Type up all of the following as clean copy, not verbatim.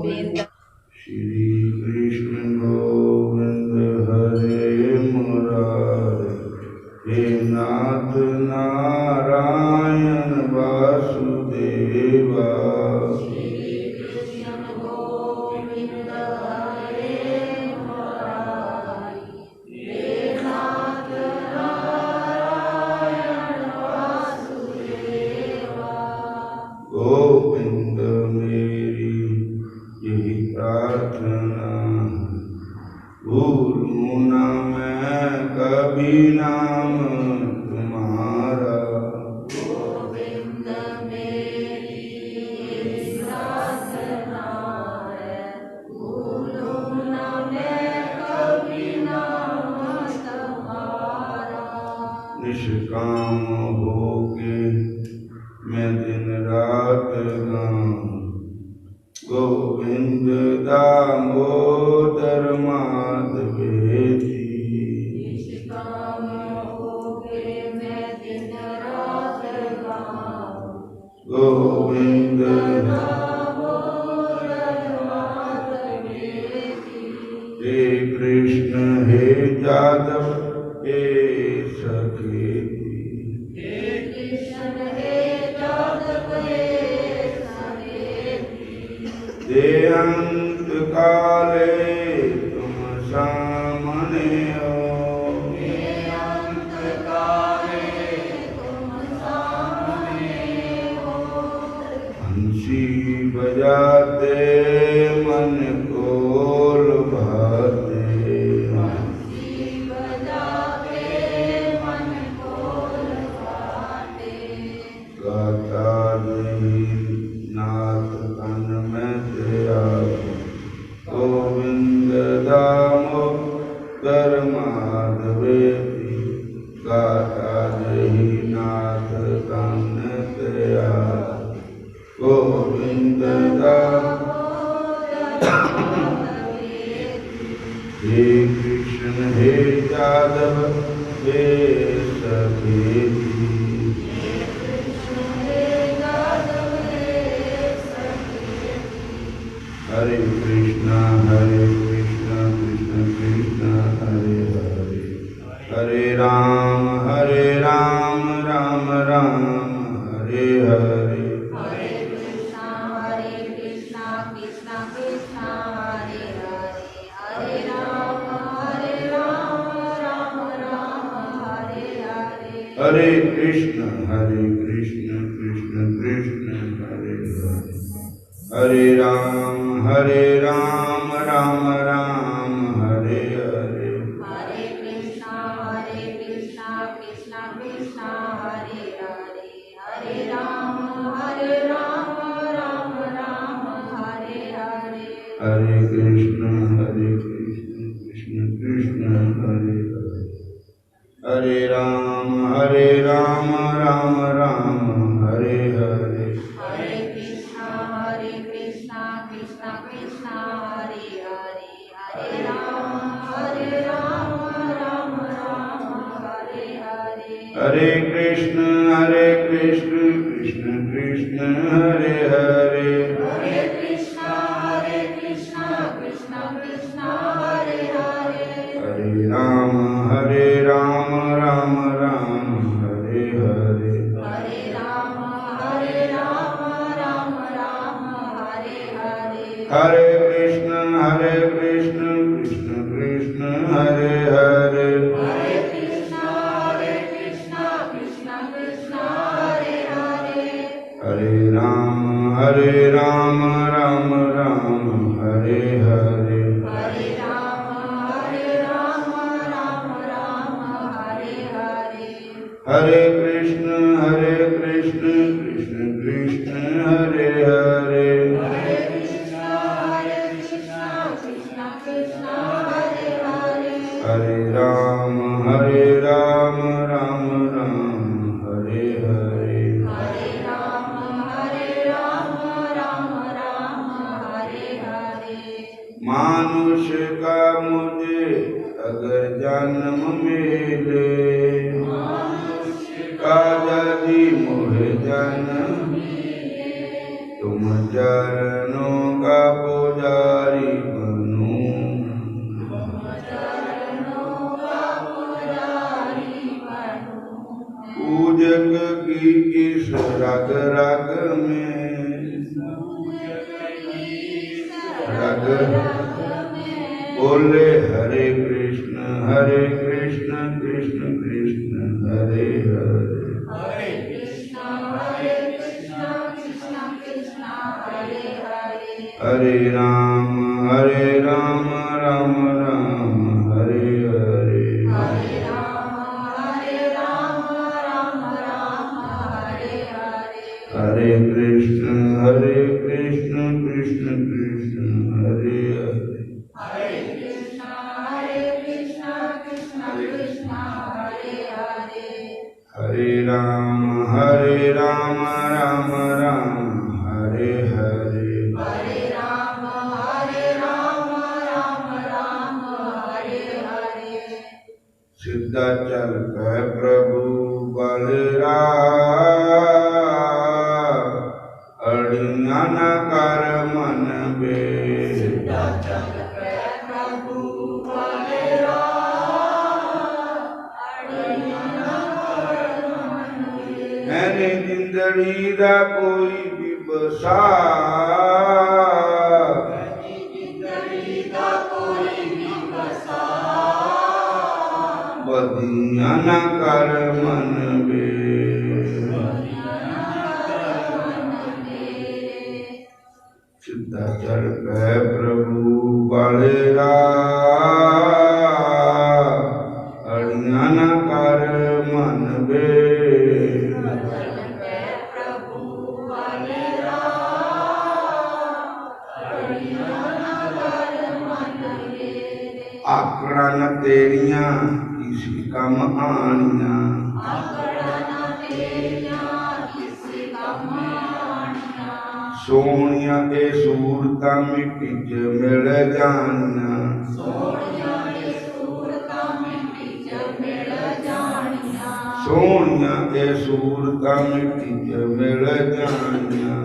गोविंद। श्री कृष्ण गोविंद हरे मुरारे, हे नाथ नारायण वासुदेवा। गोविंद मेरी यही प्रार्थना, भूलूं न मैं कभी नाम तुम्हारा। गोविंद मेरी प्रार्थना है, भूलूं न मैं कभी नाम तुम्हारा। निष्काम होके मैं दिन रात गाऊं, गोविंद दामोदर माधवेती। निष्काम होके मैं दिन रात गाऊं, गोविंद दामोदर माधवेती। हे कृष्ण हे यादव हे सखेती, हे कृष्ण हे यादव हे सखेती। देहांत काले तुम सामने हो, देहांत काले तुम सामने हो। हंसी बजाते मन को लुभाते, बंसी बजाते मन को लुभाते। गाता नहीं नाथ तन में तेरा, गोविंद दामोदर माधवेती। गाता नहीं नाथ तन तेरा, गोविंद हे कृष्ण हे यादव हे सखेती। हरे कृष्ण कृष्ण कृष्ण हरे हरे, हरे राम राम राम हरे हरे। हरे कृष्णा कृष्णा कृष्णा हरे हरे, हरे राम राम राम हरे हरे। हरे कृष्ण कृष्ण कृष्ण हरे हरे, हरे राम राम राम हरे हरे। हरे कृष्णा कृष्णा कृष्णा हरे हरे, हरे राम राम राम हरे हरे। हरे कृष्ण कृष्ण कृष्ण हरे हरे, हरे राम राम राम हरे हरे। हरे कृष्णा कृष्णा कृष्णा हरे हरे, हरे राम राम राम हरे हरे। हरे कृष्ण कृष्ण कृष्ण हरे हरे, हरे कृष्णा कृष्णा कृष्णा हरे हरे। हरे राम राम राम हरे हरे। हरे राम राम राम हरे हरे। हरे कृष्ण कृष्ण कृष्ण हरे हरे, हरे कृष्णा कृष्णा हरे हरे। हरे राम राम राम हरे हरे। हरे राम राम हरे हरे। हरे कृष्ण कृष्ण कृष्ण हरे हरे, हरे कृष्णा कृष्णा हरे हरे। हरे राम राम हरे हरे। हरे राम राम हरे हरे। मानुष का मुझे अगर जन्म मिले, का यदि मोह जन्म, तुम चरणों का पूजा बोले हरे कृष्ण कृष्ण कृष्ण हरे हरे हरे कृष्ण कृष्ण कृष्ण हरे हरे हरे राम राम राम हरे हरे हरे राम राम राम हरे हरे हरे कृष्ण कृष्ण कृष्ण हरे हरे हरे कृष्ण कृष्ण कृष्ण हरे हरे हरे राम राम राम हरे हरे हरे राम राम राम हरे हरे सीधा चल पै प्रभु बलराम अड़िया न कर मन बे प्रभु बलराम मैंने जिंदड़ी दा कोई भी बसा जिंदड़ी का कोई भी बसा बदिया न कर मन बे सीधा चल पै प्रभु बलराम अड़िया न कर मन बे प्रभु बलराम आकड़ा न तेरिया किसी कम आनिया सोनिया ए सूरता मिट्टी च मिल जानिया सोनिया ए सूरता मिट्टी च मिल जानिया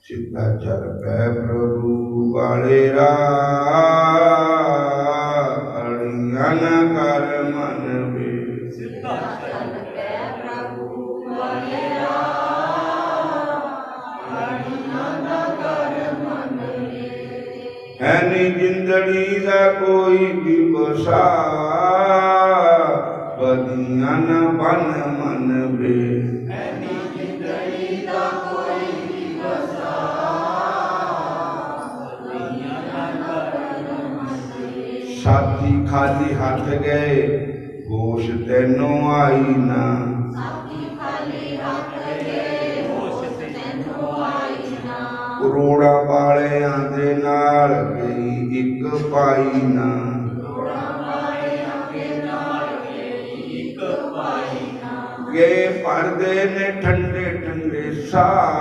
सीधा चल पै प्रभु वाले अड़िया न कर मन बे है नी जिंदड़ी दा कोई भी बसा बदिया न बन मन बे साथी खाली हाथ गए होश तेनों आई ना ਕਰੋੜਾਂ ਵਾਲਿਆਂ ਦੇ ਨਾਲ ਗਈ ਇੱਕ ਪਾਈ ਨਾ ਗਏ ਪਰਦੇ ਨੇ ਠੰਡੇ ਠੰਡੇ ਸਾਹ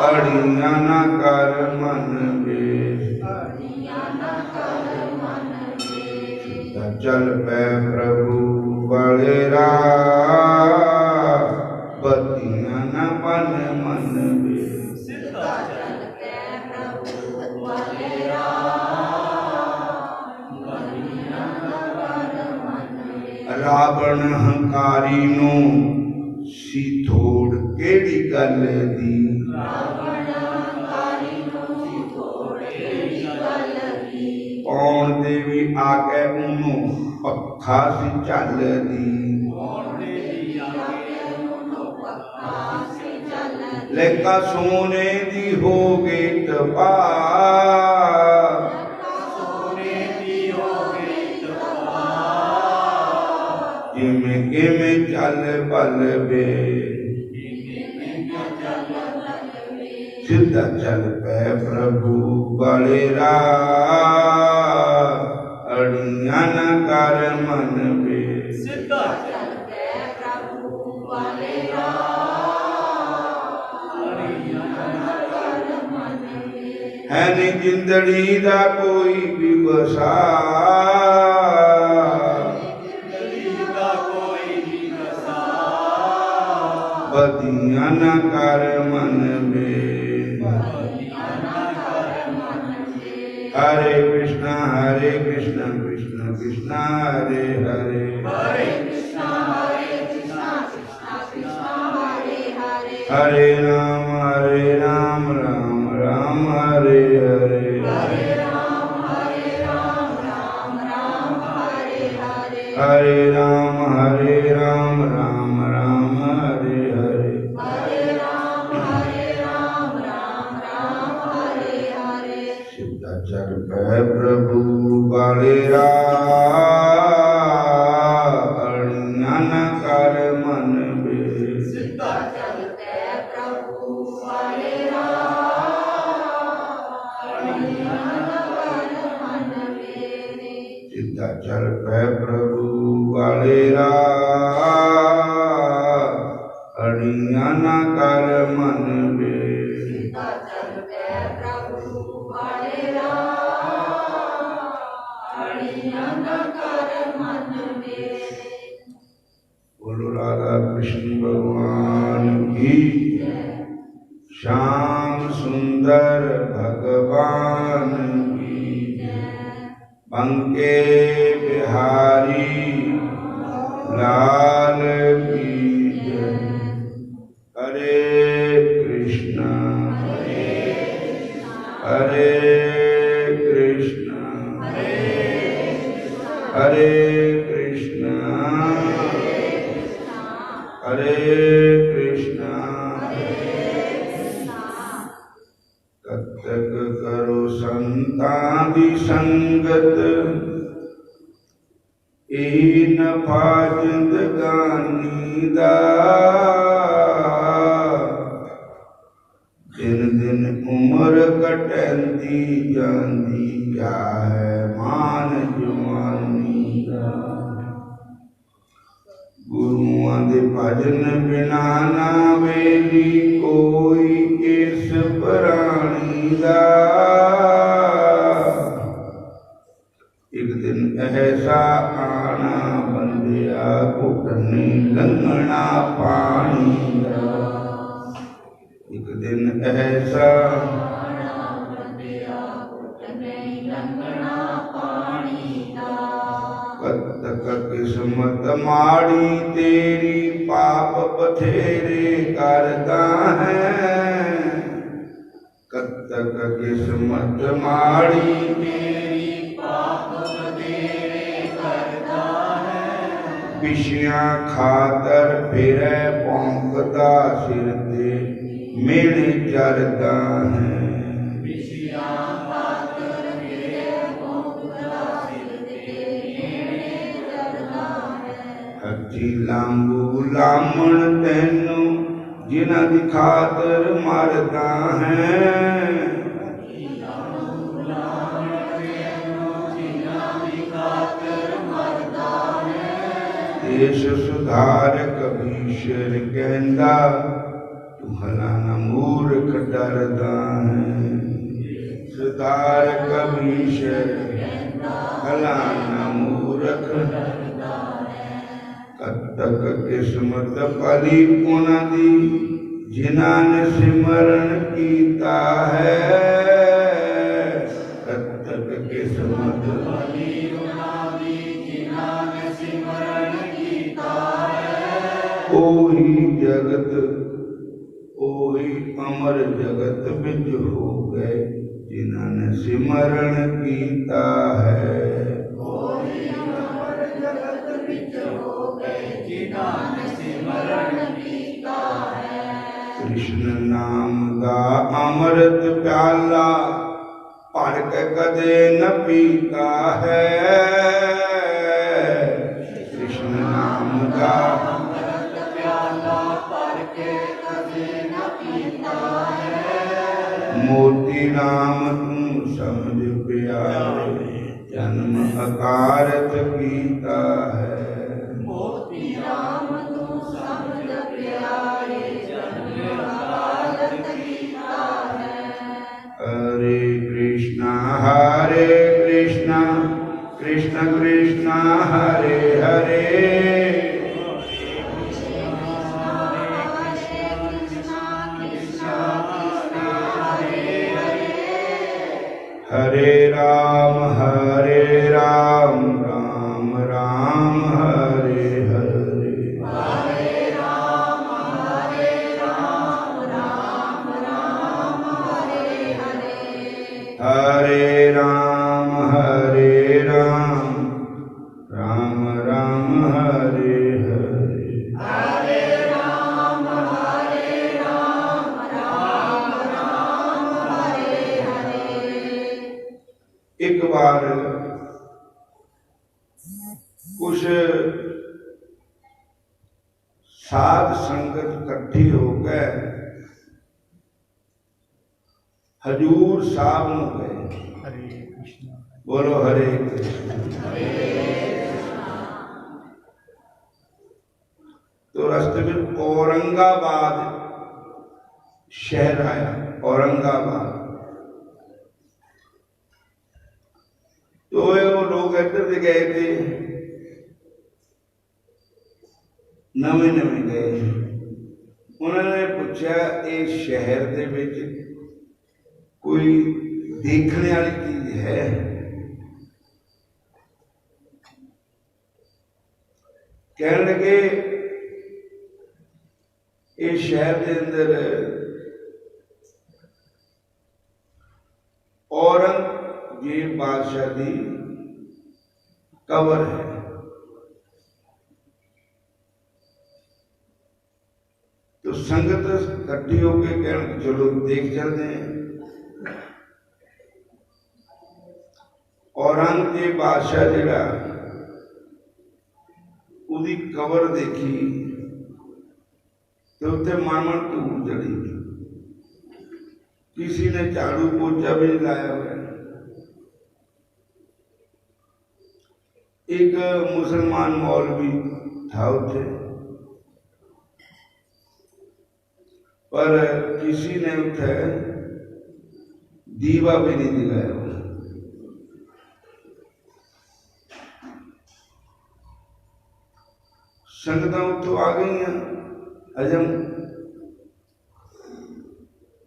ਅੜੀਆਂ ਨਾ ਕਰ ਮਨ ਵੇ चल पै प्रभु बलराम बतिया न बन मन बे रावण हंकारी नू सी थोड़ केड़ी गल दी कौन देवी आके उन्हों पक्खा सी चल दी लेका सोने दी हो गई तपा जिमें किमें चल पल बे सीधा चल पै प्रभु बलराम अड़िया न कर मन बे है नी जिंदड़ी दा कोई भी बसा बदिया न कर मन बे हरे कृष्ण हरे कृष्ण कृष्ण कृष्ण हरे हरे हरे कृष्णा कृष्णा कृष्णा हरे हरे हरे राम राम राम हरे हरे हरे राम राम राम हरे हरे हरे राम राम राम हरे हरे हरे राम राम हरे हरे सिद्धाचर पै प्रभु बलिरा अज्ञान कर मन बे सिद्धाचल के प्रभु बलिरा मन मेरे सिद्धाचल पै प्रभु बलिरा अज्ञान कर मन बे सिद्धाचल के प्रभु बलिरा कर मन मेरे बोलो राधा कृष्ण भगवान की श्याम सुंदर भगवान की बंके बिहारी लाल की जय। हरे कृष्णा हरे कृष्णा हरे कृष्णा हरे कृष्णा कब तक करो संतादि संगत यही नफा जिंदगानी दा दिन दिन उम्र कटंदी जांदी क्या है मान जवानी दा गुरुआं दे भजन बिना ना वेली कोई इस प्राणी दा एक दिन ऐसा आना बंदिया घुटने लंघना पानी दा एक दिन ऐसा कद तक किस्मत माड़ी तेरी पाप बथेरे करता है कद तक किस्मत माड़ी तेरी पाप बथेरे करता है पिछियां खातर फिरे पौंकता सिर ते मेरे चरता है हथी लांगू लामण तेनू जिन्हां दी खातर मरदा है देश सुधारक कबीर कहंदा तू हलाना मूर्ख डरदा है सुधार कबीर हलाना मूर्ख कद तक किस्मत पली उन्हां दी जिन्हां ने सिमरन कीता है कद तक किस्मत पली उन्हां दी जिन्हां ने सिमरन कीता है ओही जगत ओही अमर जगत विच हो गए जिन्हां ने सिमरन कीता है कृष्ण नाम दा अमृत प्याला भर के कदे न पीता है कृष्ण नाम दा अमृत प्याला भर के कदे न पीता है मोती राम तू समझ प्यारे जन्म अकारत कीता है मोती राम तू समझ प्यारे हरे कृष्णा कृष्ण कृष्ण हरे हरे हरे राम कुछ साध संगत इकट्ठी होकर हजूर साहब में गए। हरे कृष्णा। बोलो हरे कृष्ण। तो रास्ते में औरंगाबाद शहर आया। औरंगाबाद तो वो लोग इधर से गए थे, नवे नवे गए। उन्होंने पूछा ये शहर दे विच कोई देखने वाली चीज है? कहने लगे ये शहर के अंदर औरंगजेब बादशाह की कबर है। तो संगत इकट्ठी होकर कहने चलो देख चलते हैं। औरंगजेब बादशाह जिहड़ा उदी कबर देखी तो उत्थे मन धूल चढ़ी। किसी ने झाड़ू पोछा भी नहीं लाया हुआ। एक मुसलमान मौलवी था उठे, पर किसी ने उठे दीवा भी नहीं जलाया। संगत उतो आ गई। हजम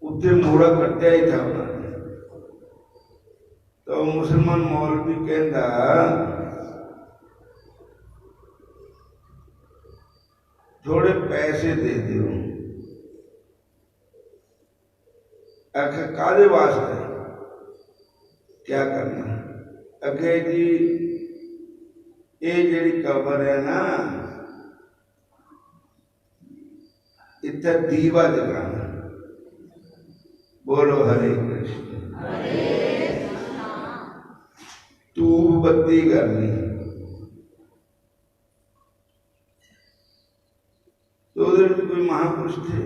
उत्ते मोड़ा कट्टिया ही था उन्होंने। तो मुसलमान मौलवी कहता थोड़े पैसे दे दो। आखिर कादे वास्ते, क्या करना? अगे जी ये जी कबर है ना, इतना दीवा जगाना। बोलो हरे कृष्ण। धूप बत्ती करनी। तो उधर कोई महापुरुष थे,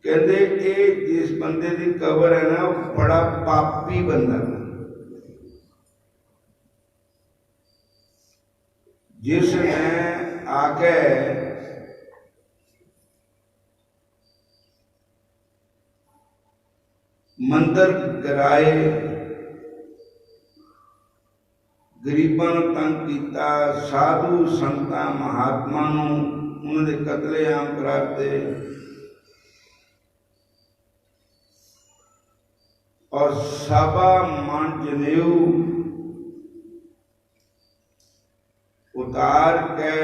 कहते ये जिस बंदे की कबर है ना वो बड़ा पापी बंदा। जिसने आके मंदिर गिराए, गरीबां नूं तंग कीता, साधु संतां महात्मा नूं उन्हां दे कतलेआम कराते और सवा मन जनेऊ उतार के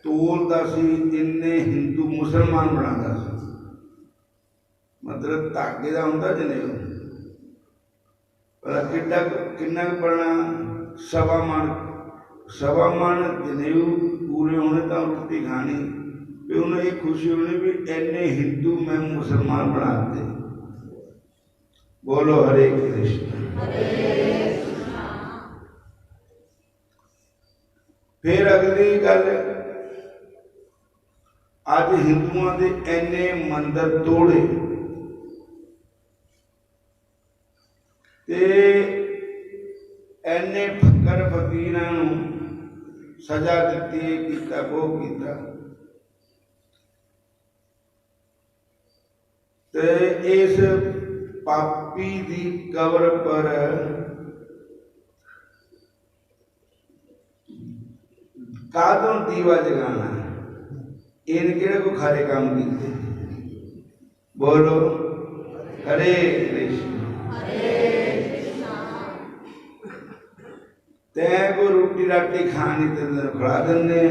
तोलदा सी, इन्ने हिंदू मुसलमान बनाता सी। मतलब धागे का होंदा जनेऊ, पर किन्ना पड़ना? सवा मन जनेऊ पूरे होने तो रोटी खानी। भी उन्हें ये खुशी होनी भी इन्ने हिंदू मैं मुसलमान बनाते। बोलो हरे कृष्ण। फिर अगली गल, अज हिंदुओं के इन्ने मंदिर तोड़े ते इन्ने फकर फकीरां नूं सजा दी, कीता वो कीता। ते इस पापी दी कबर पर कादों दीवा जगाना? इन केड़े को खरे काम कीते? बोलो हरे कृष्ण। तै को रोटी राटी खानी तेन खिला देंगे।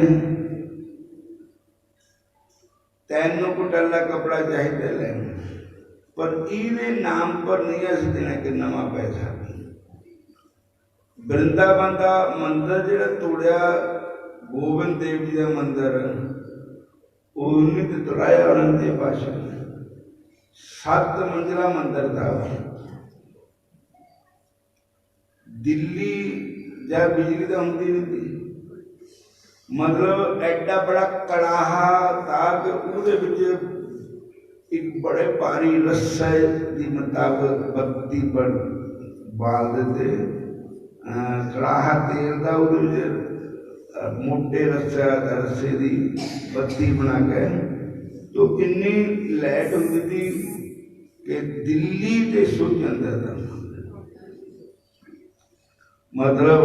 तैनों को टल्ला कपड़ा चाहिए लेना, पर इहदे नाम पर नहीं अस देना कि नवा पैसा। वृंदावन का मंदिर जिहड़ा तोड़िया, गोबिंद देव जी का मंदिर, उन्हें तो तोड़ाया औरंगजेब बादशाह ने। 7 मंजिला मंदिर था। दिल्ली जब बिजली तो होंगी नहीं थी, मतलब एडा बड़ा कड़ाहा था कि उसदे विच एक बड़े भारी रस्से के मुताबिक बत्ती पर बाल देते, कड़ाहा तेल का उहदे मोटे रस्से की बत्ती बना के, तो इन्नी लाइट होंगी थी कि दिल्ली ते सुख जाता था। मतलब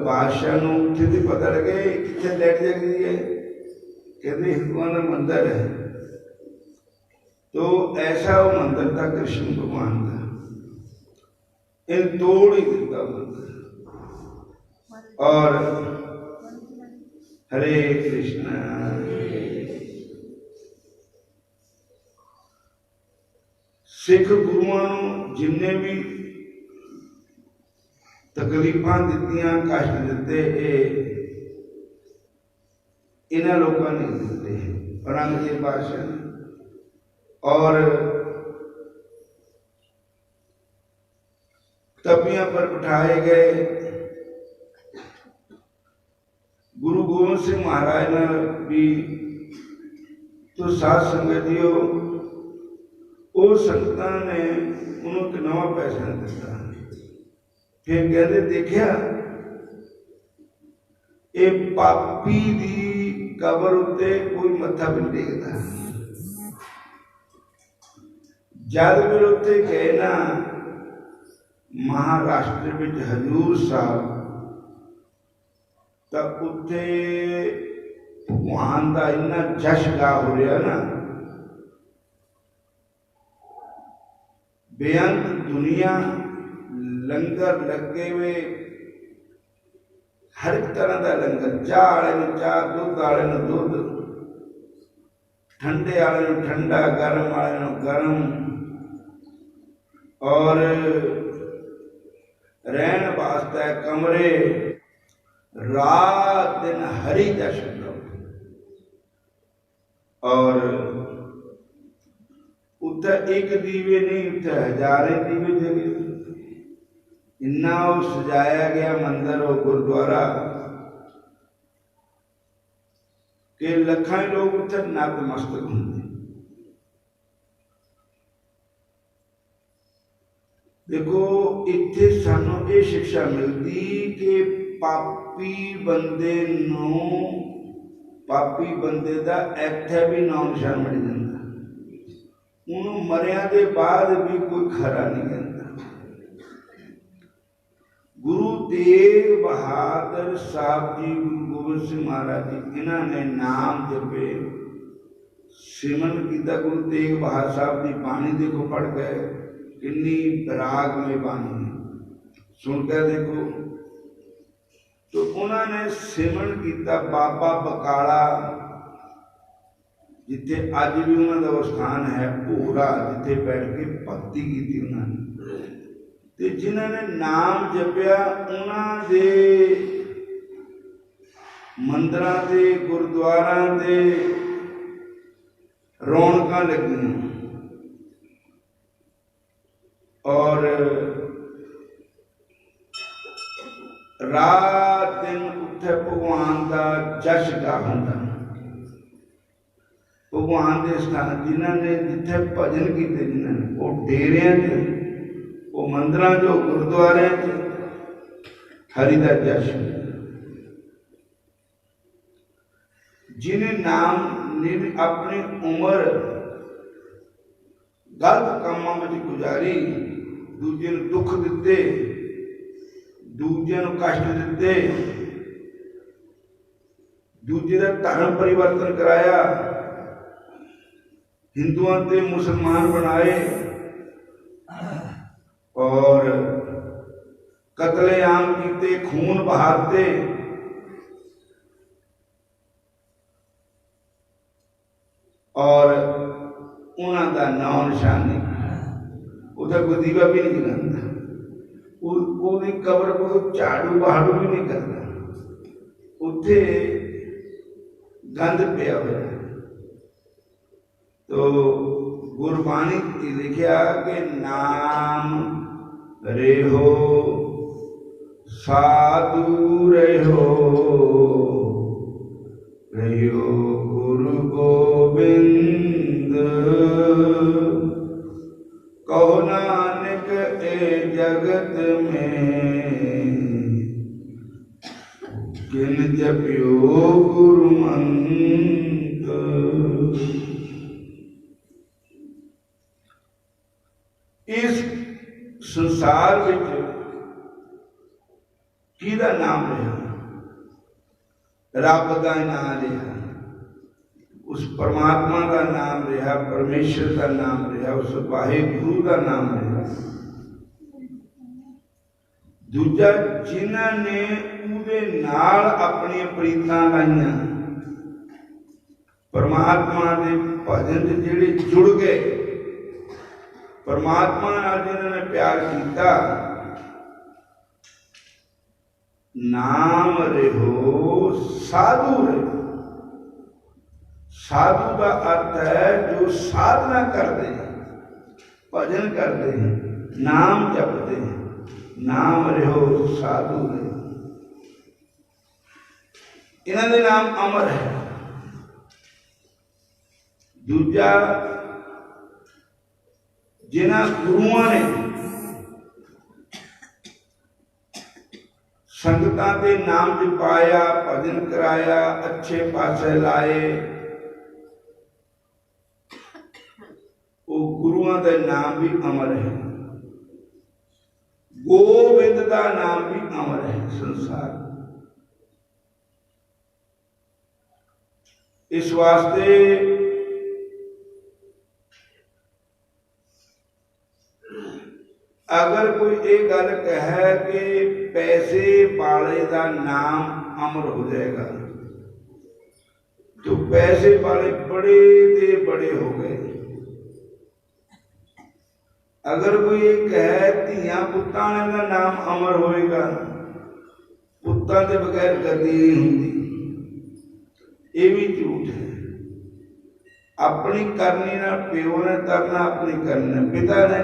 बादशाह नूं उत्थे ते पता लगे कित्थे लाइट जगदी है, कहते हिंदुओं का मंदिर है। तो ऐसा वो मंदिर था कृष्ण भगवान का, इन तोड़ ही दिता मंदिर। और हरे कृष्ण, सिख गुरुआं नूं जिन्ने भी तकलीफां दित्तियां, कष्ट दिते, इन्हां लोकां ने दिते औरंगजेब बादशाह ने। और तपियां पर बिठाए गए गुरु गोबिंद सिंह महाराज ने भी। तो साध संगतियों, वो संगतां ने उन्होंने एक नवा पैसा दिता। फिर कहते देखिया ये पापी दी कबर उत्ते कोई मत्था भी नहीं टेकदा। जब फिर उत्ते गए ना महाराष्ट्र में हजूर साहब, तो उत्थे भगवान का इन्ना जश गा हो रहा ना, बेअंत दुनिया, लंगर लगे हुए, हर एक तरह का लंगर, चाह वाले में चाह, दुध वाले में दुध, ठंडे वाले में ठंडा, गर्म वाले में गर्म, और रहन वास्ते कमरे, रात दिन हरि दर्शन। और उत्ते एक दीवे नहीं, उत्ते हजारे दीवे जगे। इन्ना वो सजाया गया मंदिर और गुरुद्वारा कि लखां लोग उत्थे नतमस्तक होंगे। देखो इत्थे सानू ये शिक्षा मिलती कि पापी बंदे नूं, पापी बंदे दा इत्थे भी नाम निशान मिल जाता, उन्होंने मरिया के बाद भी कोई खरा नहीं कहता। गुरु तेग बहादुर साहब जी, गुरु गोबिंद सिंह महाराज जी, इन्होंने नाम जपे, सिमरन किया। गुरु तेग बहादुर साहब की बाणी देखो पढ़ के किन्नी राग में बाणी सुन के देखो। तो उन्होंने सिमरन किया बाबा बकाला, जिथे अज भी उन्होंने वो स्थान है भोरा, जिथे बैठ के भक्ति की उन्होंने। ते जिन्होंने नाम जपया उन्होंने मंदिरां दे, गुरुद्वारां दे रौनकां लगियां, और रात दिन उत्थे भगवान का जश गा होंदा। भगवान के स्थान जिन्होंने जिथे भजन किए, जिन्होंने वो डेरिया च, वो मंदिरां जो, गुरुद्वारे च हरि का जश। जिन्हें नाम अपनी उम्र गलत कामों में गुजारी, दूजे नूं दुख दिते, दूजे नूं कष्ट दिते, दूजे का धर्म परिवर्तन कराया, हिंदुओं से मुसलमान बनाए, और कतलेआम किए, खून बहाते, और उन्हों का नाम निशान नहीं, उधर कोई दीवा भी नहीं जलाता, उसकी कबर को झाड़ू बहाड़ू भी नहीं करता, उत्थे गंद पिया हुआ। तो गुरबाणी लिखा कि नाम रेहो साधु रहो रहो गुरु गोविंद, कहो नानक ए जगत में किन जपियो गुरु मंत्र। इस संसार विच किहदा नाम रहा? रब का नाम रहा, उस परमात्मा का नाम रहा, परमेश्वर का नाम रहा, उस वाहिगुरु का नाम रहा। दूजा जिन्हां ने उहदे नाल अपनी प्रीतां लाइयां, परमात्मा दे भजन दे जिहड़े जुड़ गए, परमात्मा नाल जिन्हां ने प्यार किया, नाम रहो साधु रहो। साधु का अर्थ है जो साधना करते हैं, भजन करते हैं, नाम जपते हैं। नाम रहो साधु रहो, इन्हां दे नाम अमर है। दूजा जिन्हां गुरुआं ने संगतां दे नाम जपाया, भजन कराया, अच्छे पासे लाए, वो गुरुआं का नाम भी अमर है। गोविंद का नाम भी अमर है संसार। इस वास्ते अगर कोई ये गल कहे कि पैसे वाले का नाम अमर हो जाएगा, तो पैसे वाले बड़े ते बड़े हो गए। अगर कोई ये कहे धियां पुत्तां का नाम अमर होएगा, पुत्तां के बगैर गद्दी नहीं होंगी, ये भी झूठ है। अपनी करनी ना प्यो ने तरना, अपनी करनी पिता ने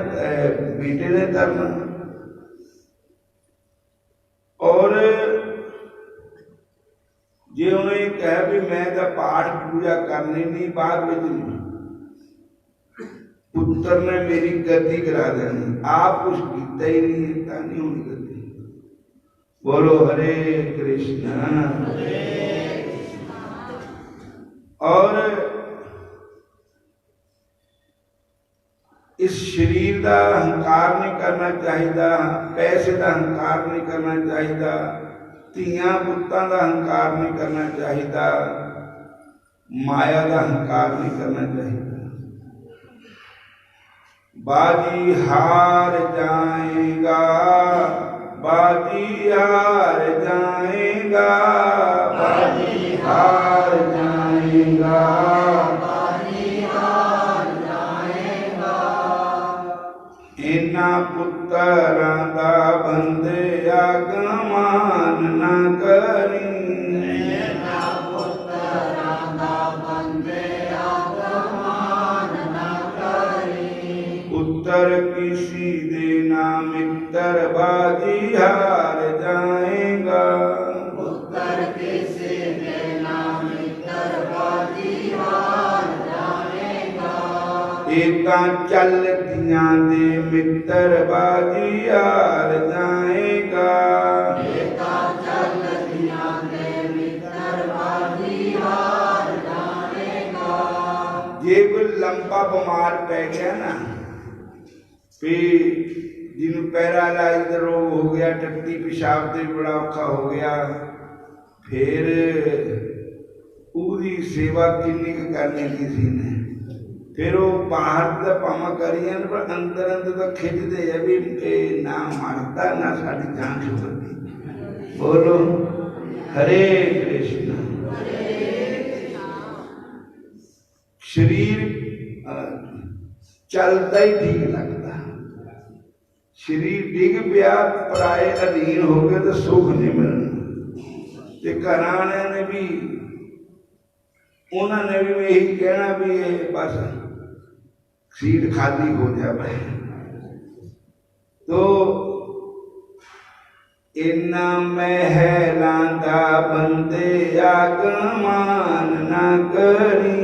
बेटे ने तरना। और जे उन्हें कहे भी मैं तो पाठ पूजा करनी नहीं, बाद में पुत्र ने मेरी गद्दी करा देनी, आप कुछ किया ही नहीं, इतना नहीं होनी गद्दी। बोलो हरे कृष्णा। और इस शरीर का अहंकार नहीं करना चाहिए, पैसे का अहंकार नहीं करना चाहिए, धियां पुत्तां का अहंकार नहीं करना चाहिए, माया का अहंकार नहीं करना चाहिए। बाजी हार जाएगा, बाजी हार जाएगा, बाजी हार जाएगा, बाजी हार जाएगा। इन्हां पुत्तरां दा बंदिया गमान ना करी, पुत्र किसी देना मित्र बाजी हार जाएगा, पुत्र किसी देना मित्र बाजी हार जाएगा। एका चल दियां दे मित्र बाजी हार जाएगा, एका चल दियां दे मित्र बाजी हार जाएगा। जे कोई लंबा बीमार पै गया ना, फिर जिन्हों पैरालाइज रोग हो गया, टट्टी पेशाब से बड़ा औखा हो गया, फिर पूरी सेवा किन्नी करनी किसी ने, फिर वो बाहर तो भाव करिए पर अंदर अंदर तो खिंचते है भी ना मरता ना साड़ी जान छुपती। बोलो हरे कृष्ण। शरीर चलता ही ठीक लगता, शरीर डिग पिया पराए अधीन हो गए तो सुख नहीं मिलना। घर वाले ने भी उन्होंने भी यही कहना भी ये बस सीट खाली हो जाए। तो इन्ना महलां दा बंदे आगमान ना करी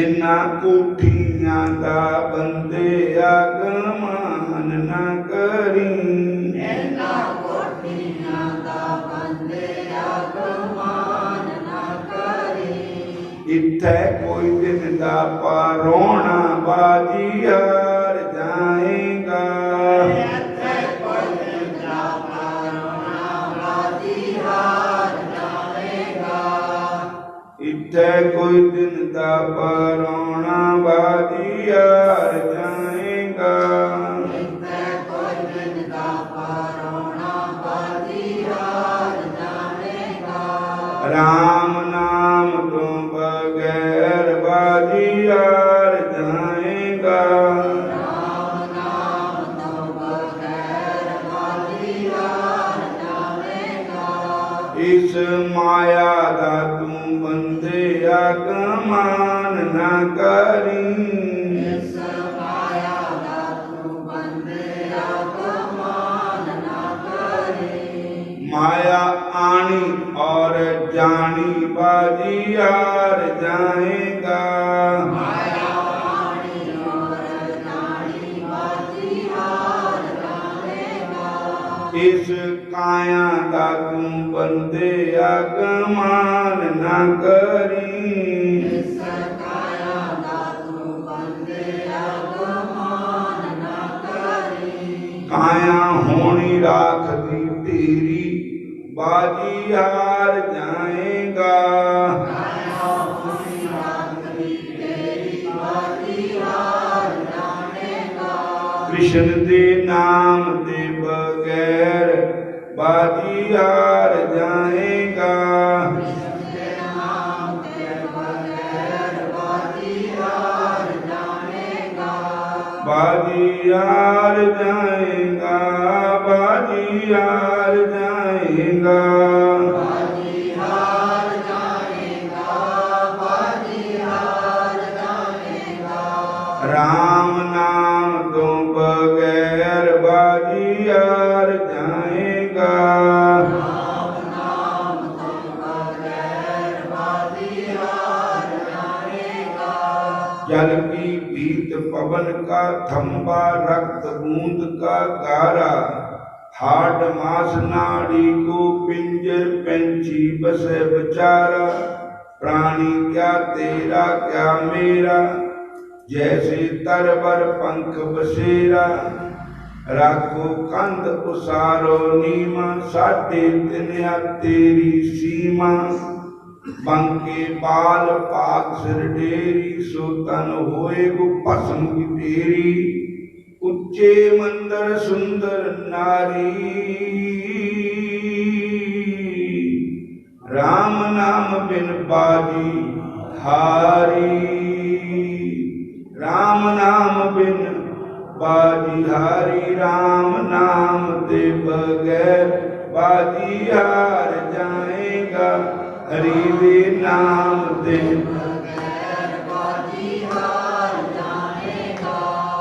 इन्ना कोठियां दा बंदे आगमान ना करी इत्थे कोई दिन दा पारोना बाजी हार जाएगा इत्थे कोई दिन दा पारोना बाजी हार जाएगा राम नाम तो बगैर बाजी हार जाएगा इस माया दा तू बंदे आगमान ना करी माया आनी और जानी बाजी हार जाएगा इस काया दा तू बंदे आगमान ना करी काया होनी राख दी तेरी बाजी हार जाएगा कृष्ण दे नाम दे बगैर बाजी हार जाएगा बाजी हार जाएगा बाजी हार जाएगा राम नाम तो बगैर बाजी हार जाएगा जल की भीत पवन का थंबा रक्त बूंद का गारा हाड मास नाड़ी को पिंजर पंछी बसे बेचारा प्राणी क्या तेरा क्या मेरा जैसे तरबर पंख बसेरा राखो कंध उसारो नीमा साढ़े तिनिया तेरी सीमा बंके बाल पाक सिर डेरी सो तन होए गो पसम की तेरी उच्चे मंदिर सुंदर नारी राम नाम बिन बाजी हारी राम नाम बिन बाजी हारी राम नाम दे बगैर बाजी हार जाएगा हरि दे नाम दे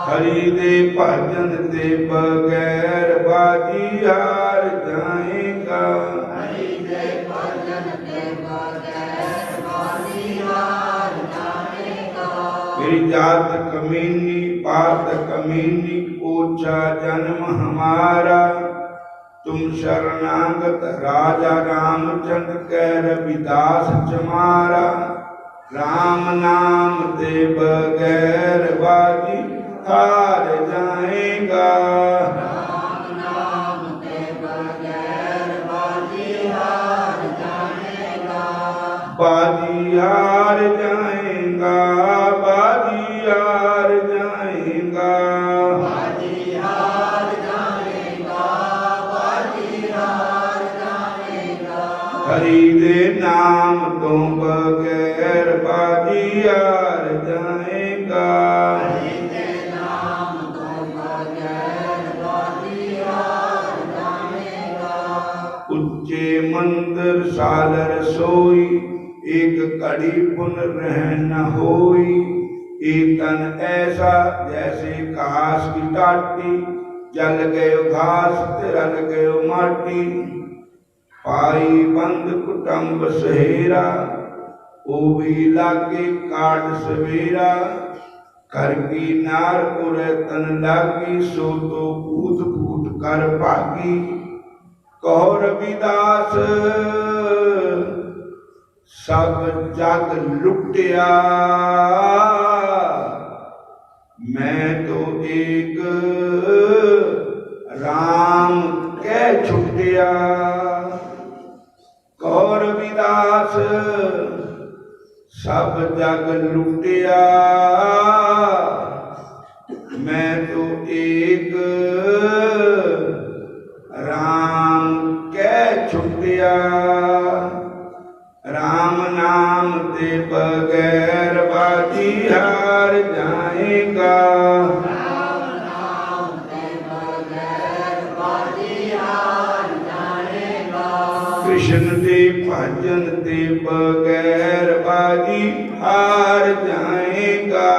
हरि दे भजन दे बगैर बाजी हार जाएगा मेरी जात कमीनी पात कमीनी ऊंचा जन्म हमारा तुम शरणागत राजा रामचंद्र कै रविदास चमारा राम नाम दे बगैर बाजी हार जाएगा बाजी हार जाएगा बाजी हार जाएगा हरि दे नाम तो बगैर बाजी हार जाएगा उच्चे मंदिर सालर सोई एक कड़ी पुन रह न होई एक तन ऐसा जैसे काश की टाटी, जल गयो घास ते रल गयो माटी। पाई बंद कुटुंब सहेरा, ओ भी लागे काट सवेरा। कर की नार उरे तन लागी, सो तो कूद कूद कर भागी। कहो रविदास सब जग लुटिया, मैं तो एक राम कै छुटिया। कहो रविदास सब जग लुटिया, मैं तो एक राम कै छुटिया। राम नाम ते बगैर बाजी हार जाएगा, राम नाम ते बगैर बाजी हार जाएगा। कृष्ण दे भजन ते बगैर बाजी हार जाएगा।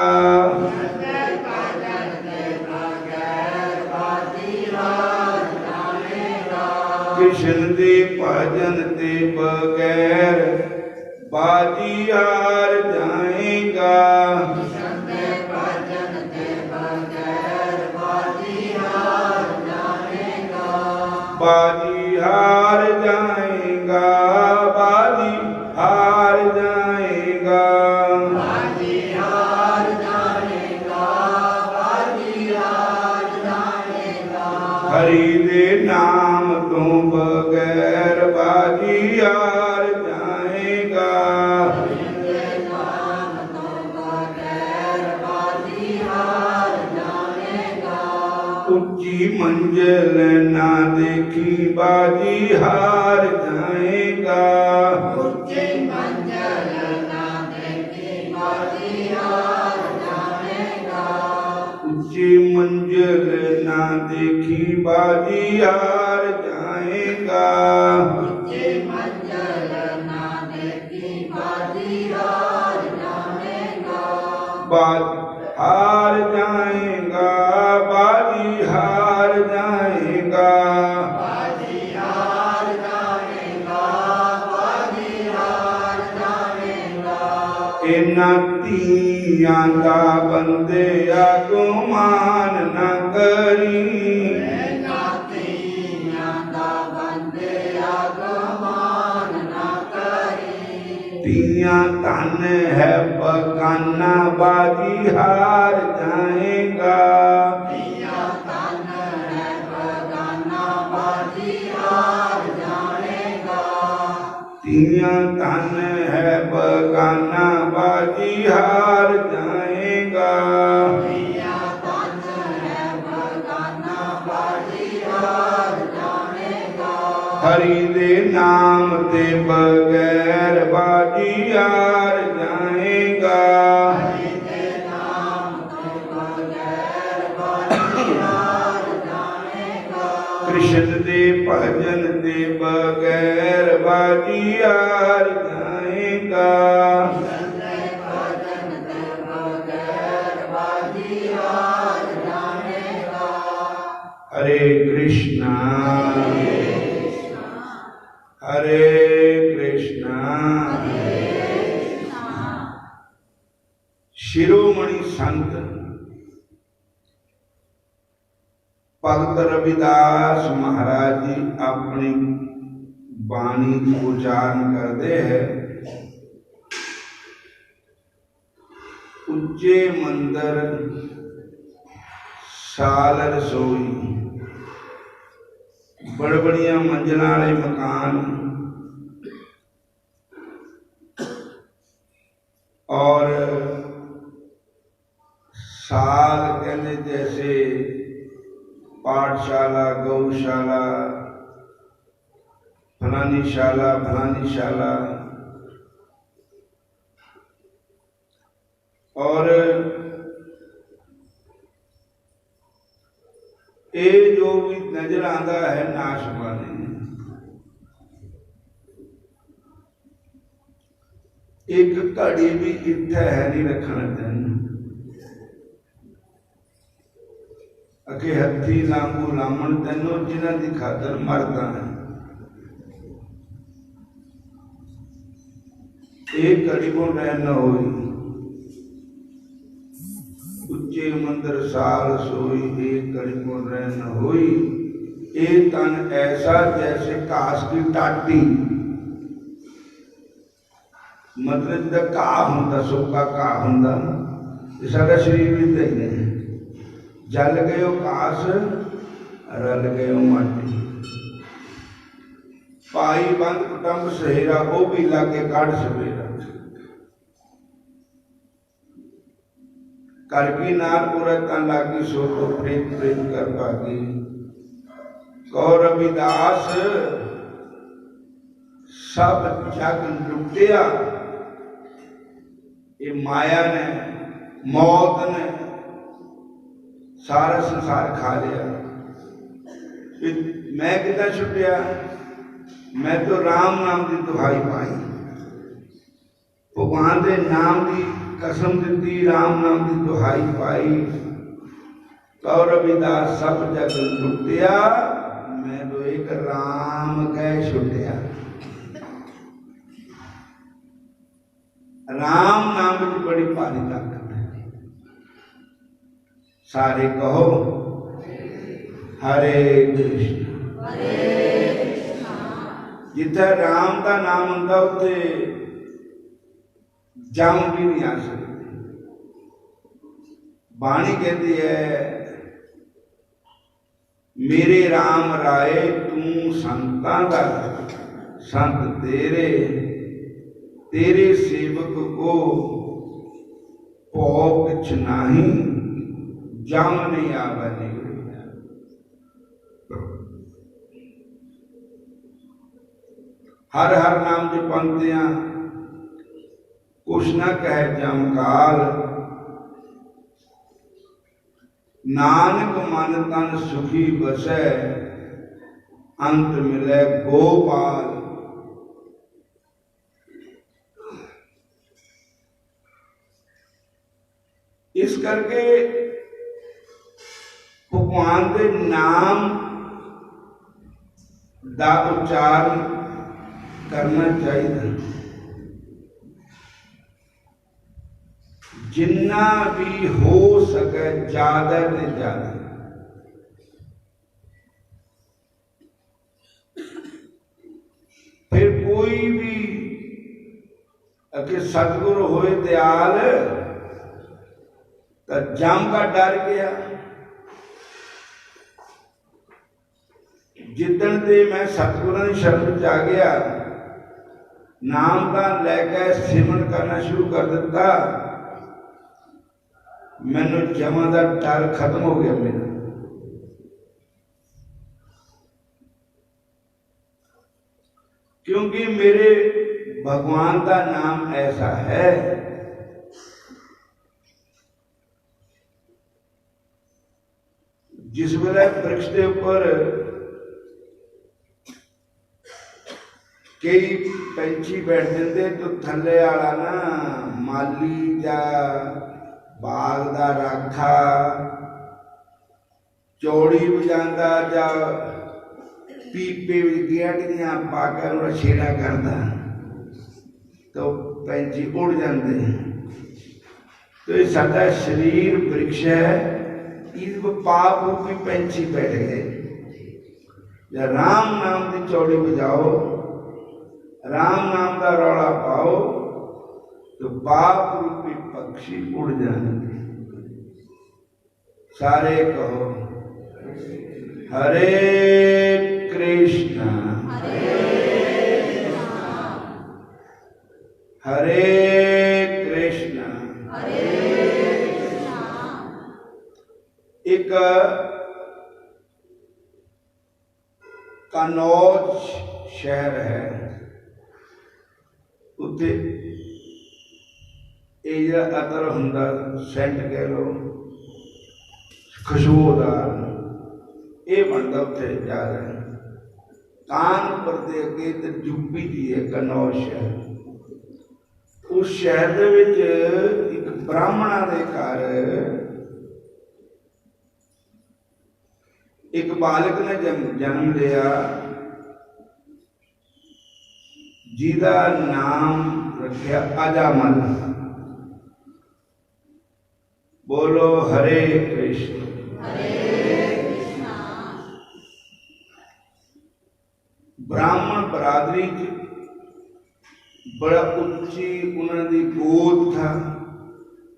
कृष्ण दे भजन ते बगैर बाजी हार जाएगा। कृष्ण दे भजन ते बगैर बाजी हार जाएगा। बाजी हार जाएगा, बाजी हार जाएगा। बाजी हार जाएगा, बाजी हार जाएगा। हरि दे नाम तो बगैर बाजी हार जाएगा। हरि दे नाम तो बगैर बाजी हार जाएगा। ऊंची मंजिल ना देखी बाजी हार जाएगा। ऊंची मंजिल ना देखी बाजी हार जाएगा। ऊंची मंजिल ना देखी बाजी हार जाएगा। ऊंची मंजिल ना देखी बाजी हार जाएगा। बाजी हार जाएगा, बाजी हार जाएगा। बाजी हार जाएगा, बाजी हार जाएगा। इन्हां धीआं दा बंदिया तू मान न करी, नातियां दा बंदिया गुमान ना करी। धीआं धन है बगाना बाजी हार जाएगा। दिया तन है बगाना बाजी हार जाएगा। धीआं धन है बगाना बाजी हार जाएगा। दिया तन है बगाना बाजी हार जाएगा। हरि दे नाम ते बगैर बाजी हार जाएगा। हरि के नाम के बगैर बाजी हार जाएगा। कृष्ण दे भजन ते बगैर बाजी हार जाएगा। संजय भजन के बगैर बाजी हार जाएगा। हरे कृष्णा हरे कृष्णा। शिरोमणि संत भगत रविदास महाराज जी अपनी बाणी को उच्चारण करते हैं। उच्चे मंदिर साल रसोई, बड़ बड़िया मंजिलों वाले मकान और साल कहते जैसे पाठशाला, गौशाला, फलानी शाला और ये जो भी नजर आता है नाशवानी, एक घड़ी भी इत्थे है नहीं रखना चाहिए। अके हथी लांगू लामण तैनों जिन्हां दी खातर मरदा है। एक घड़ी को रह न होई, उच्चे मंदिर साल सोई, एक घड़ी को रह न होई। ये तन ऐसा जैसे घास की टाटी, मतलब जिदा घाह होंदा, सुक्का घाह होंदा, साडा शरीर भी इदां ही है। जल गए घास, रल गए माटी। पाई बंद कुटुंब सहेरा, वो भी लागे काढ़ सवेरा। कर की नार पुरतन लागी, सो तो प्रेत प्रेत कर भागी। कौ रविदास सब जग लुटिया, ये माया ने, मौत ने सारा संसार खा लिया। मैं कितना छुटिया, मैं तो राम नाम की दुहाई पाई, भगवान के नाम की कसम दी, राम नाम की दुहाई पाई। कौ रविदास सब जग लुटिया, मैं तो एक राम कह छुटिया। राम नाम में बड़ी भारी ताकत है। सारे कहो हरे कृष्ण। जिथे राम का नाम होंदा उत्थे जम भी नहीं आ सकते। बाणी कहती है, मेरे राम राय तू संतां दा संत तेरे, तेरे सेवक को भौ किछ नाही, जम नहीं आवे। हर हर नाम जपंदियां कुछ न कह जमकाल। नानक मन तन सुखी बसै, अंत मिले गोपाल। इस करके भगवान के नाम का उच्चारण करना चाहिए। जिन्ना भी हो सके ज्यादा से ज्यादा। फिर कोई भी अगर सतगुरु होए दयाल, तो जम का डर गया। जिदन से मैं सतगुरु की शरण च आ गया, नाम का लैके सिमरन करना शुरू कर दिता, मैनू जमा का डर खत्म हो गया मेरा। क्योंकि मेरे भगवान का नाम ऐसा है, जिस वेले वृक्ष के ऊपर कई पंछी बैठ जाते, तो थले वाला ना माली या बाग का राखा चौड़ी बजाता या पीपे गेटियां पाकर रछेड़ा करता, तो पंछी उड़ जाते हैं। तो ये साਡਾ शरीर वृक्ष है, इस पाप रूपी पंछी बैठ गए। या राम नाम की चौड़ी बजाओ, राम नाम का रौला पाओ, तो पाप रूपी पक्षी उड़ जाएंगे। सारे कहो हरे कृष्णा हरे कृष्णा। एक कन्नौज शहर है, उत्थे अतर हुंदा, सेंट कह लो, खुशबूदार, ये बनता उत्थे जा रहे हैं। कानपुर के अगे तो यूपी की है कन्नौज शहर। उस शहर दे विच एक ब्राह्मणा दे घर एक बालक ने जन्म लिया जिदा नाम रखा अजामल। बोलो हरे कृष्ण। ब्राह्मण बरादरी च बड़ा उच्ची उन्होंने गोद था,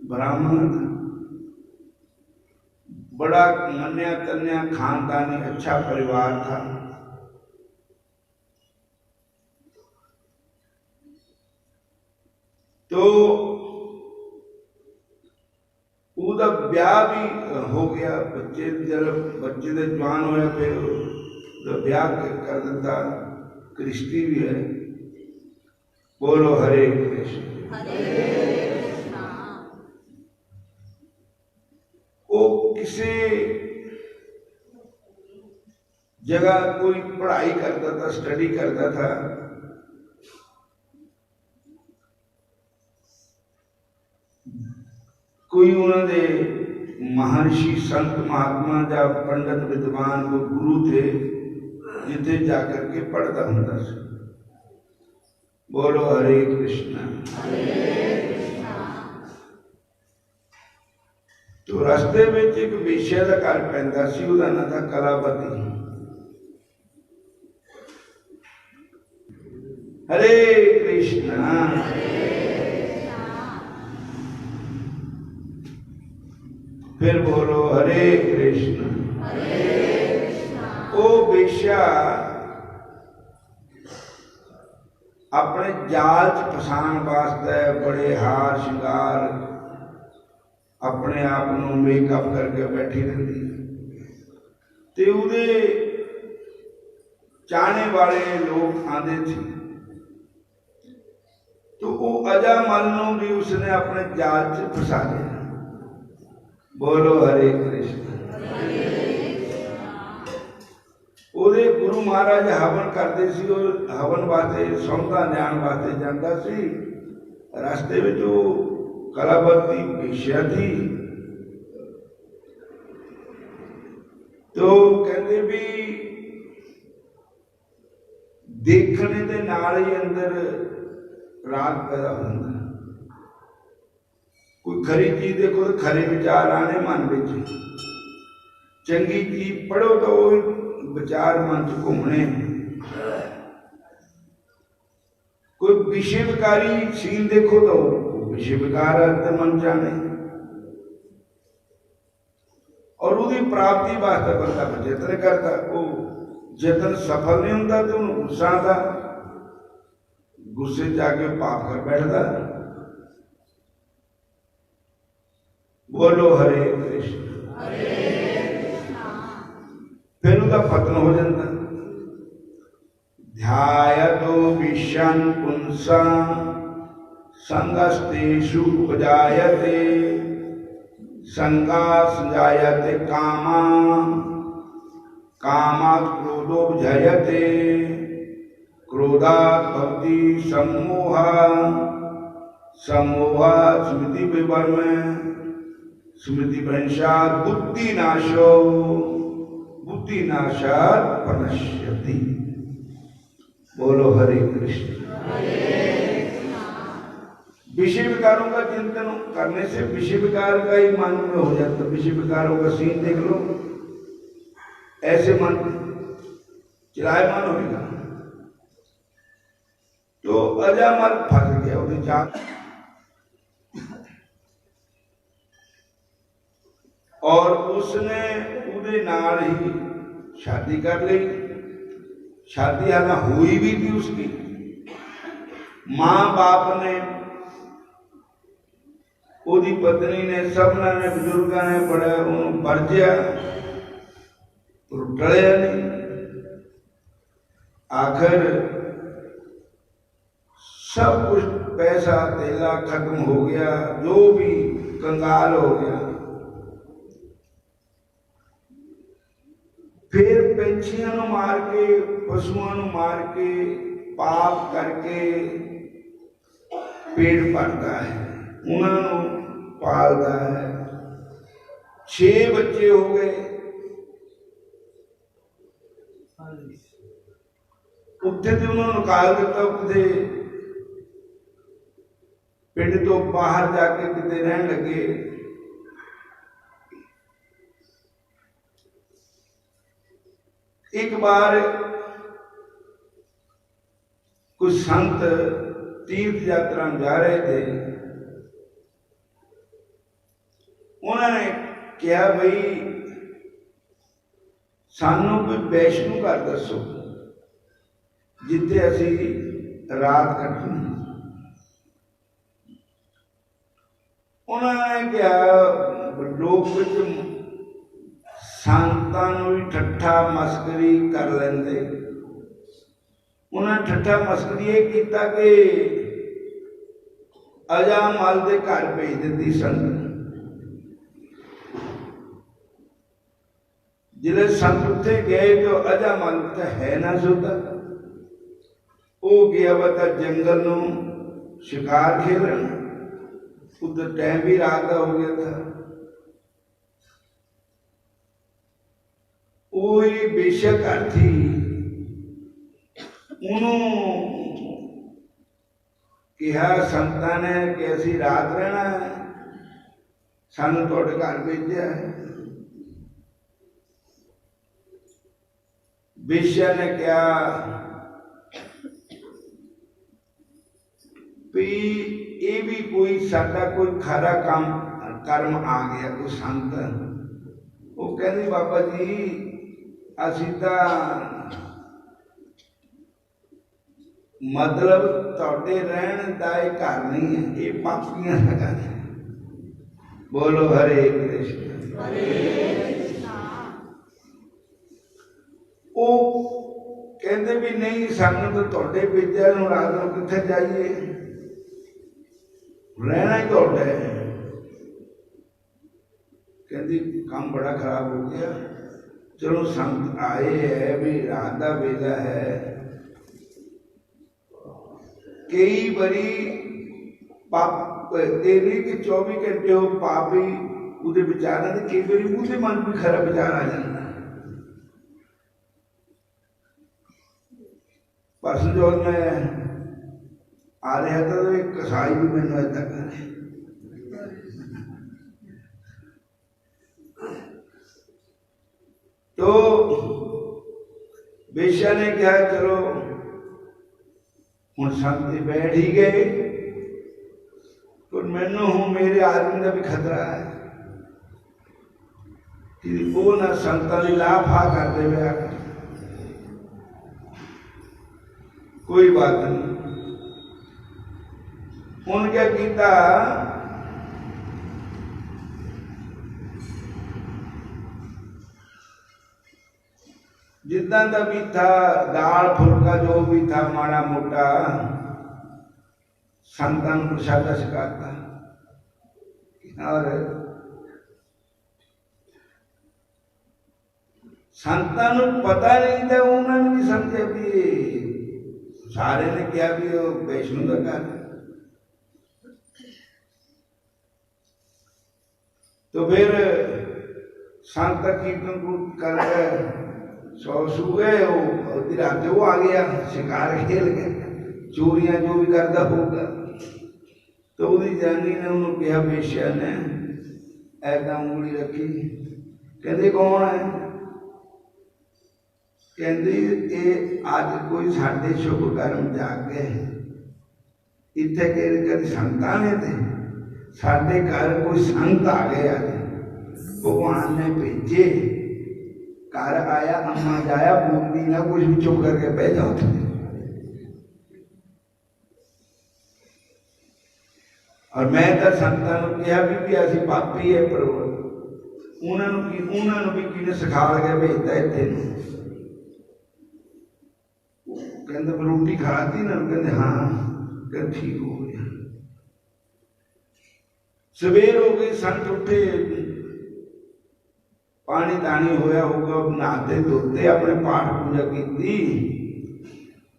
ब्राह्मण था, बड़ा मन्या तन्या खानदानी अच्छा परिवार था। तो ਉਹਦਾ ਵਿਆਹ ਵੀ ਹੋ ਗਿਆ, ਬੱਚੇ ਜਦ ਬੱਚੇ ਦੇ ਜਵਾਨ ਹੋਇਆ ਫਿਰ ਉਹਦਾ ਵਿਆਹ ਕਰ ਦਿੱਤਾ, ਕ੍ਰਿਸ਼ਤੀ ਵੀ ਹੈ। ਬੋਲੋ ਹਰੇ ਕ੍ਰਿਸ਼ਨ। ਉਹ ਕਿਸੇ जगह कोई पढ़ाई करता था, स्टडी करता था। कोई उन्होंने महर्षि संत महात्मा या पंडित विद्वान को गुरु थे जिथे जाकर के पढ़ता होता था। बोलो हरे कृष्णा। तो रास्ते में एक वेश्या का घर पैंदा सी, उसका नाम था कलावती। हरे कृष्णा। फिर बोलो हरे कृष्ण। ओ वेश्या अपने जाल च फसान वास्ते बड़े हार श्रृंगार अपने आप को मेकअप करके बैठी रहती ते उहदे चाहने वाले लोग आते थे। तो वो अजामल नूं भी उसने अपने जाल च फसा लिया। बोलो हरे कृष्ण। ਉਹਦੇ गुरु महाराज हवन करते सी, हवन वास्ते सौंदा ल्याण वास्ते जाता सी। रास्ते में जो कलावती वेश्या थी, तो कहते भी देखने के नाल ही अंदर राग पैदा होता। कोई खरी चीज देखो तो खरे विचार आने मन में, चंगी चीज पढ़ो तो वो विचार मन च घूमने। कोई विषय विकारी सीन देखो तो विषय विकार मन च आने। और उसकी प्राप्ति वास्ते बंदा जतन करता, वो जतन सफल नहीं होता तो उन्हें गुस्सा आता, गुस्से जाके पाप कर बैठता। बोलो हरे कृष्ण। फिर उसका पतन हो जाता। ध्यायतो विषयान् पुंसा संगस्तेषु उपजायते, संगा संजायते कामा, कामात् क्रोधोपजायते, क्रोधात् भवति सम्मोहः, सम्मोहात् स्मृति विभ्रमः, स्मृति भ्रंशात् बुद्धि नाशो, बुद्धि नाशात् प्रणश्यति। बोलो हरे कृष्ण। विषय विकारों का चिंतन करने से विषय विकार का ही मन में हो जाता। विषय विकारों का सीन देख लो, ऐसे मन चिरायमान होगा। तो अजामल फंस गया उसे जान, और उसने उहदे नाल ही शादी कर ली। शादी हालां हुई भी थी उसकी। मां बाप ने, उहदी पत्नी ने, सबना ने, बुजुर्गों ने बड़ा उन्होंने बरजिया, टलिया नहीं। आखिर सब कुछ पैसा तेला खत्म हो गया, जो भी कंगाल हो गया। फिर पंछियों मार के, पशुओं मार के, पाप करके पेट भरता है, उन्होंने पालता है। 6 बच्चे हो गए, उत्थे ते उन्होंने निकाल दिता, किते पिंड तो बाहर जाके किते रहन लगे। एक बार कुछ संत तीर्थ यात्रा जा रहे थे, उन्होंने कहा बई सानू कोई वैष्णो घर दसो जिथे असी रात कटनी। उन्होंने कहा लोग संतां नूं भी ठट्ठा मस्करी कर लेंदे। उन्हें ठट्ठा मस्करी ये कीता कि अजामल दे घर भेज दिती संगत। जिले संत उत्थे गए तो अजामल तो है ना सोता, वो गया बता जंगल नूं शिकार खेलन। उधर टाइम भी रात का हो गया था। वो ही बेशक घर थी, कहा संतां ने कि असी रात रहना है, सानू तुहाडे घर भेजा है। बेश्या ने कहा भी ये भी कोई साडा कोई खरा काम कर्म आ गया, कोई संत। वो कहती बाबा जी असी तां मतलब तुहाडे रहन दा ये घर नहीं है, ये पापियां दा घर है। बोलो हरे कृष्ण हरे कृष्ण। वो कहते भी नहीं सानू तो तुहाडे भेजा, रात नूं कित्थे जाइए, रहना ही तुहाडा है। कहती काम बड़ा खराब हो गया, चलो संत आए है भी रात का वेला है। कई बारी पाप तेरी के 24 घंटे हो पाप ही उहदे विचारां दे, कई बारी उहदे मन में खरा विचार आ जाता। परसों जो मैं आ रहा था तो एक कसाई भी मैंने ऐसा करे, तो बेश्या ने कहा चलो हुण संत बैठ ही गए, पर मैनू हूँ मेरे आदमी का भी खतरा है कि वो ना संतां दी लाफा कर दे। कोई बात नहीं। उन क्या कीता, जिदा का भी था दाल फुलका जो भी था माड़ा मोटा संतां नूं प्रसादा छकाता। और संतां नूं पता नहीं था, उन्होंने भी समझा भी सारे ने क्या भी वो वैष्णो का घर। तो फिर संत कीर्तन कर सो गए, वो रात वो आ गया शिकार खेल के, चोरियां जो भी करता होगा। तो उसकी जानी ने उन्होंने कहा, बेश्या ने ऐदा उंगली रखी, कहते कौन है? कहती ये अज कोई साढ़े शुभ कर्म जागे इतने कभी संतां ने थे साढ़े घर कोई संत आ गए, अज भगवान ने भेजे। घर आया अम्मा जाया बोलती ना कुछ भी, चुप करके बह जाओ। और मैं तो संतां नूं कहा भी असीं पापी है, पर उन्होंने भी किने सिखा के भेजता इतने। कहते रोटी खाती ना, कहते हाँ, कहते ठीक हो गया। सवेर हो गई, संत उठे, पानी तानी होया होगा, नहाते धोते अपने पाठ पूजा की।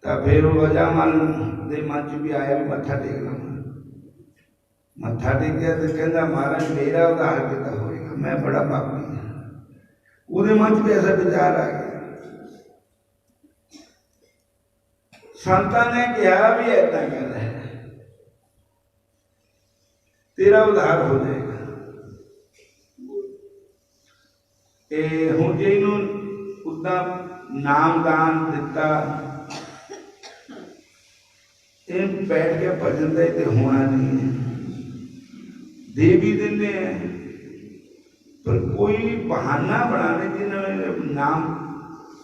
तो फिर अजामल दे मन च भी आया भी मत्था टेकना। मत्था टेकिया तो कहता महाराज मेरा उद्धार कितना होएगा, मैं बड़ा पापी हूं। उहदे मन च भी ऐसा विचार आ गया। संतां ने कहा भी ऐसा कर है, तेरा उद्धार हो जाएगा। हुण जे इहनूं उदां नाम दान दिता, इन बैठ के भजन का तो होना नहीं है, दे भी देंगे हैं पर कोई बहाना बनाने जिन्होंने नाम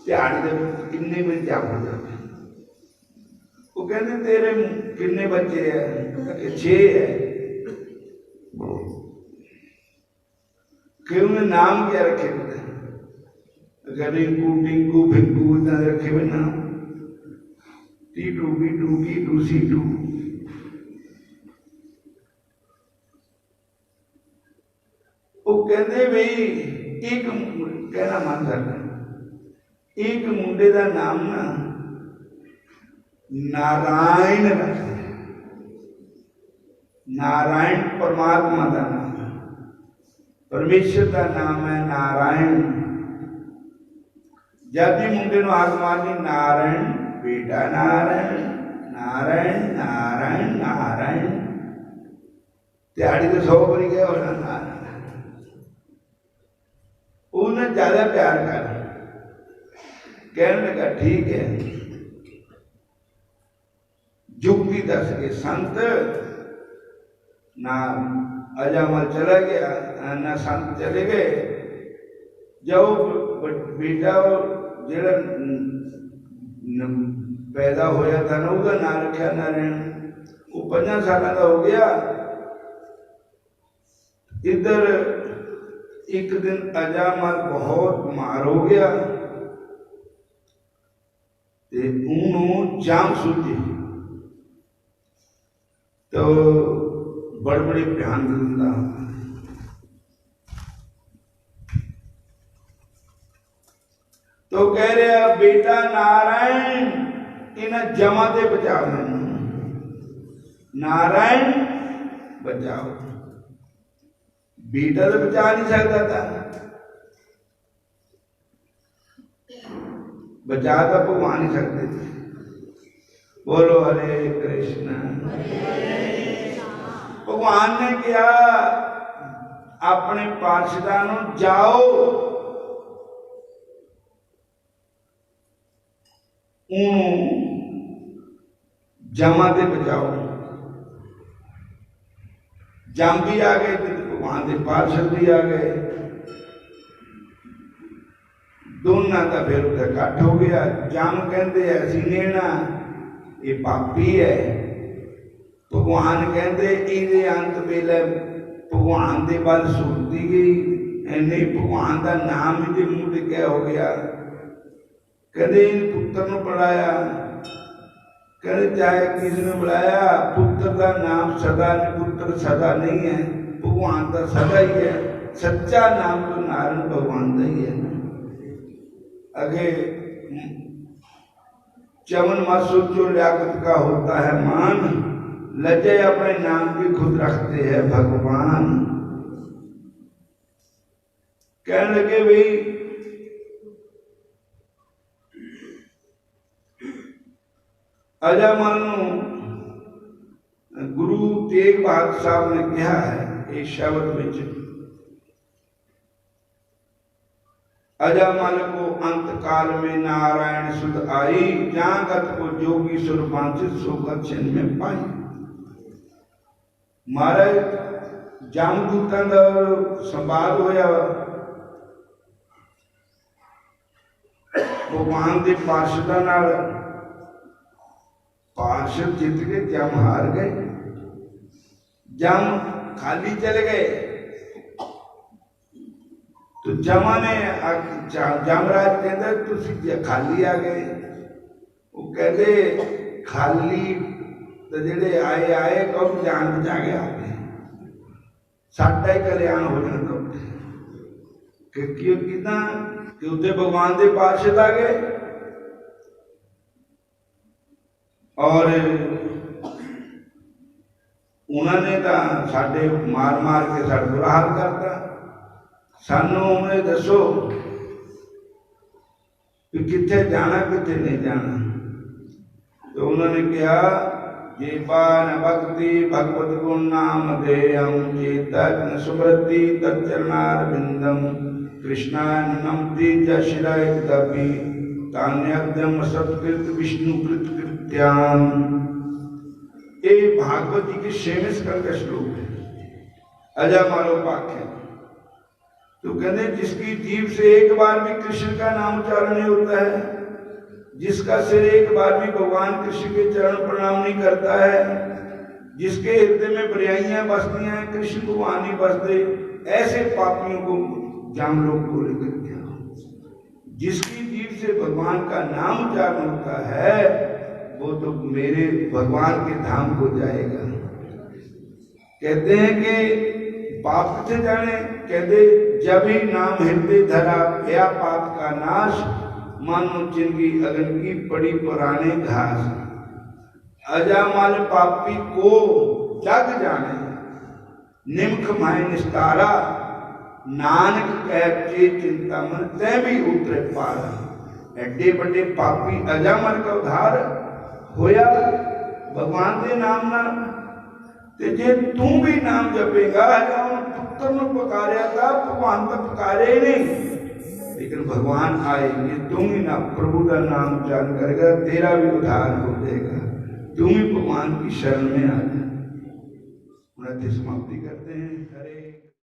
ध्यान दे किन्ने में जाप हो जाते। वो कहते तेरे किन्ने बच्चे है? 6 है। कि उन्हें नाम क्या रखे थे? रिंकू टिंकू भिंकू इतना रखे हुए नाम, टीटू बीटू कीटू सीटू। वो कहते भाई एक कहना मन करता, एक मुंडे का नाम ना नारायण रखते। नारायण परमात्मा का नाम है, परमेश्वर का नाम है नारायण। जब भी मुंडे को हाथ मारनी नारायण बेटा नारायण नारायण नारायण नारायण, त्याड़ी तो 100 बारी गया होना नारायण। उन्हें ज्यादा प्यार कर, कहने लगा ठीक है। जुक्ति दस के संत ना अजामल चला गया ना संत चले गए। जब बेटा जेड़ा पैदा होया था ना उसका नाम रखा नारायण। वो 5 साल का हो गया। इधर एक दिन अजामल बहुत बीमार हो गया, जाम सूझी तो बड़बड़ी ध्यान दिंदा। तो कह रहे बेटा नारायण इन्हें जमा दे बचाओ, मैनू नारायण बचाओ। बेटा तो बचा नहीं सकता था, बचा तो भगवान ही सकते थे। बोलो हरे कृष्ण। भगवान ने कहा अपने पार्षदां नूं जाओ जमा दे बचाओ। जम भी आ गए, भगवान के पार्षद भी आ गए, दोनों का फिर इकट्ठ हो गया। जम कहते असी नेना ये पापी है, भगवान कहते ये अंत वेले भगवान के बल सुरती गई, नहीं भगवान का नाम ही मुंह टिकया हो गया। कदे पुत्र ने बुलाया, कहते चाहे किसी ने बुलाया, पुत्र का नाम सदा नहीं, पुत्र सदा नहीं है, भगवान का सदा ही है। सच्चा नाम तो नारायण भगवान का ही है। अगे चवन मासो जो लियाकत का होता है मान, लजे अपने नाम की खुद रखते हैं भगवान। कहने लगे भाई अजामल गुरु तेग बहादुर साहब ने कहा है इस शब्द में, अजामल को अंत काल में नारायण सुध आई, जहां गत को जोगी सुर वांछित सोकर छिन में पाई। महाराज जामदूतां दा संवाद होया, भगवान के पार्षदां नाल। पार्षद जीत के जम हार गए, जम खाली चले गए। तो जमा ने जमराज कहते तुसी खाली आ गए। वो कहते खाली तो जेडे आए आए कब जान बचा के आ गए, साडा ही कल्याण हो जाता। कि उत्ते भगवान के पार्षद आ गए और उन्होंने तो साडे मार मार के साडा बुरा हाल करता। सानू उन्हें दसो कि किथे जाना किथे नहीं जाना। तो उन्होंने कहा ये पान भक्ति भगवत गुण नाम देयम चेतन सुमृति तच्चरणार बिंदम कृष्णानमति जशिराय तपि तान्यद्यम सत्कृत विष्णुकृत कृत्याम। ये भागवत जी के 6वें स्कंद का श्लोक है, अजामालोपाख्यान। तो कहते जिसकी जीभ से एक बार भी कृष्ण का नाम उच्चारण नहीं होता है, जिसका सिर एक बार भी भगवान कृष्ण के चरण प्रणाम नहीं करता है, जिसके हृदय में बुराइयां बसती हैं कृष्ण को वहां नहीं बसते, ऐसे पापियों को जामलोक को लेकर गया। जिसकी जीभ से भगवान का नाम उच्चारण होता है वो तो मेरे भगवान के धाम को जाएगा। कहते हैं कि पाप किसे जाने, कहते जब ही नाम हृदय धरा भया पाप का नाश, मानो चिंगी अगन की पड़ी पुराने घास। अजामाल पापी को जग जाने, निम्ख माय निस्तारा, नानक कहते चिंता मन तै भी उतरे पारा। एडे बड़े पापी अजामल का उद्धार होया भगवान के नाम ना, ते जे तू भी नाम जपेगा, पुत्र ने पुकारिया था भगवान तो पुकारे ही नहीं, लेकिन भगवान आएंगे, तुम ही ना प्रभु का नाम उच्चारण करेगा, तेरा भी उद्धार हो जाएगा, तुम ही भगवान की शरण में आ जाए। समाप्ति करते हैं। हरे